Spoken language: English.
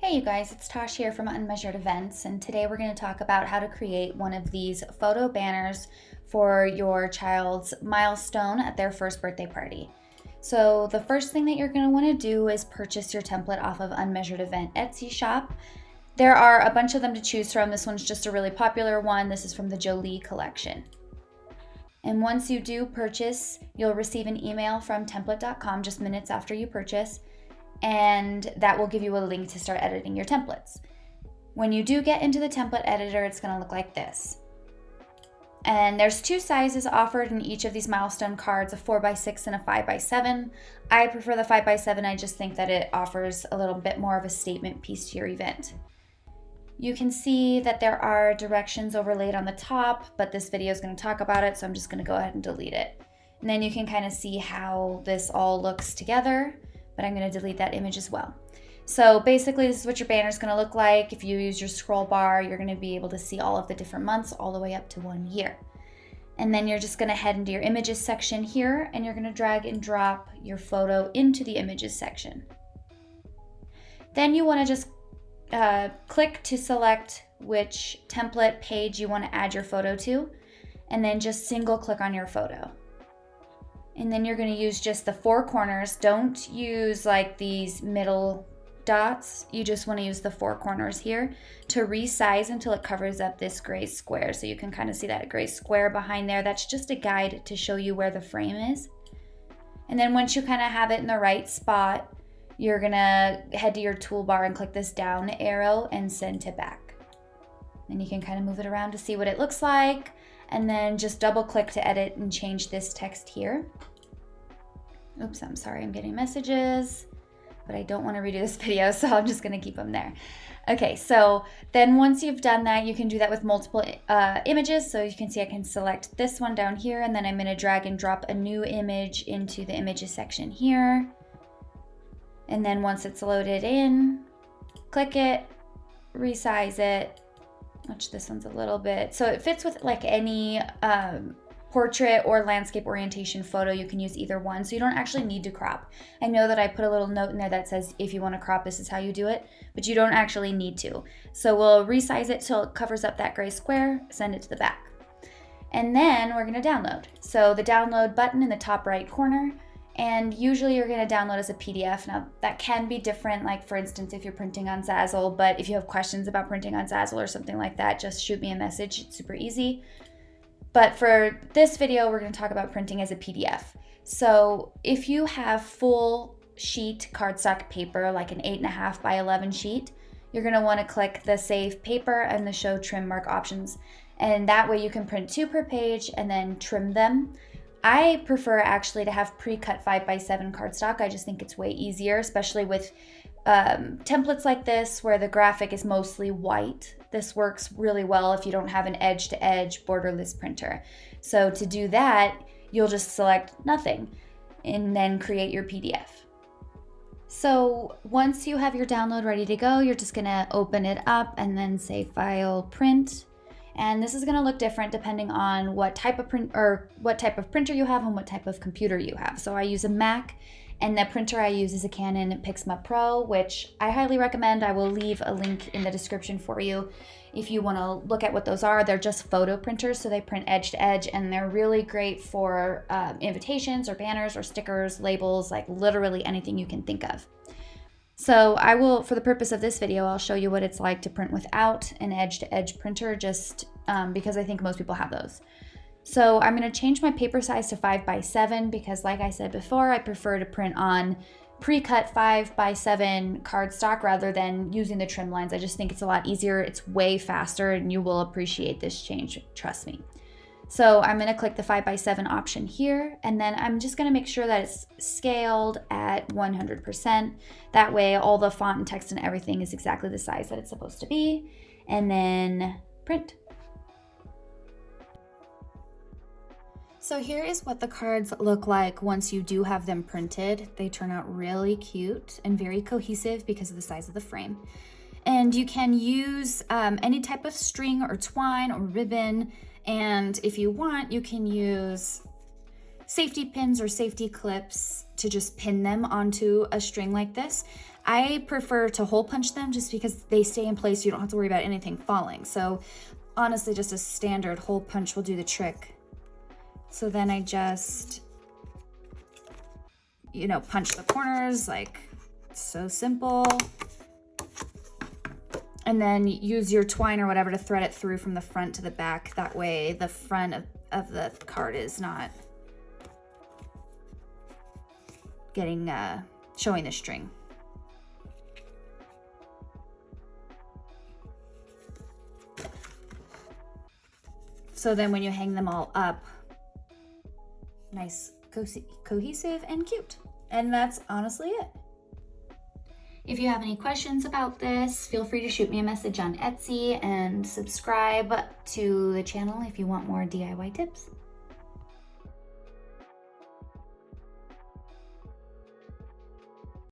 Hey you guys, it's Tosh here from Unmeasured Events, and today we're going to talk about how to create one of these photo banners for your child's milestone at their first birthday party. So the first thing that you're going to want to do is purchase your template off of Unmeasured Event Etsy shop. There are a bunch of them to choose from. This one's just a really popular one. This is from the Jolie collection. And once you do purchase, you'll receive an email from template.com just minutes after you purchase, and that will give you a link to start editing your templates. When you do get into the template editor, it's going to look like this. And there's two sizes offered in each of these milestone cards, a 4x6 and a 5x7. I prefer the 5x7. I just think that it offers a little bit more of a statement piece to your event. You can see that there are directions overlaid on the top, but this video is going to talk about it, so I'm just going to go ahead and delete it. And then you can kind of see how this all looks together, but I'm going to delete that image as well. So basically, this is what your banner is going to look like. If you use your scroll bar, you're going to be able to see all of the different months all the way up to 1 year. And then you're just going to head into your images section here, and you're going to drag and drop your photo into the images section. Then you want to just click to select which template page you want to add your photo to, and then just single click on your photo. And then you're going to use just the four corners. Don't use like these middle dots. You just want to use the four corners here to resize until it covers up this gray square. So you can kind of see that gray square behind there. That's just a guide to show you where the frame is. And then once you kind of have it in the right spot, you're going to head to your toolbar and click this down arrow and send to back. Then you can kind of move it around to see what it looks like. And then just double click to edit and change this text here. Oops, I'm sorry, I'm getting messages, but I don't want to redo this video, so I'm just going to keep them there. Okay, so then once you've done that, you can do that with multiple images. So you can see I can select this one down here, and then I'm going to drag and drop a new image into the images section here. And then once it's loaded in, click it, resize it, which this one's a little bit, so it fits with like any portrait or landscape orientation photo. You can use either one, so you don't actually need to crop. I know that I put a little note in there that says if you want to crop, this is how you do it, but you don't actually need to. So we'll resize it till it covers up that gray square, send it to the back. And then we're going to download. So the download button in the top right corner, and usually you're going to download as a PDF. Now that can be different, like for instance, if you're printing on Zazzle, but if you have questions about printing on Zazzle or something like that, just shoot me a message. It's super easy. But for this video, we're going to talk about printing as a PDF. So if you have full sheet cardstock paper, like an 8.5 by 11 sheet, you're going to want to click the Save Paper and the Show Trim Mark options. And that way you can print 2 per page and then trim them. I prefer actually to have pre-cut 5x7 cardstock. I just think it's way easier, especially with templates like this where the graphic is mostly white. This works really well if you don't have an edge-to-edge borderless printer. So to do that, you'll just select nothing and then create your PDF. So once you have your download ready to go, you're just gonna open it up and then say File, Print. And this is going to look different depending on what type of printer you have and what type of computer you have. So I use a Mac, and the printer I use is a Canon Pixma Pro, which I highly recommend. I will leave a link in the description for you if you want to look at what those are. They're just photo printers, so they print edge to edge, and they're really great for invitations or banners or stickers, labels, like literally anything you can think of. So I will, for the purpose of this video, I'll show you what it's like to print without an edge-to-edge printer, just because I think most people have those. So I'm going to change my paper size to 5x7 because, like I said before, I prefer to print on pre-cut 5x7 cardstock rather than using the trim lines. I just think it's a lot easier, it's way faster, and you will appreciate this change, trust me. So I'm going to click the 5x7 option here, and then I'm just going to make sure that it's scaled at 100%. That way all the font and text and everything is exactly the size that it's supposed to be. And then print. So here is what the cards look like once you do have them printed. They turn out really cute and very cohesive because of the size of the frame. And you can use any type of string or twine or ribbon. And if you want, you can use safety pins or safety clips to just pin them onto a string like this. I prefer to hole punch them just because they stay in place. You don't have to worry about anything falling. So honestly, just a standard hole punch will do the trick. So then I just, you know, punch the corners, like so simple. And then use your twine or whatever to thread it through from the front to the back. That way the front of the card is not getting, showing the string. So then when you hang them all up, nice, cohesive and cute. And that's honestly it. If you have any questions about this, feel free to shoot me a message on Etsy and subscribe to the channel if you want more DIY tips.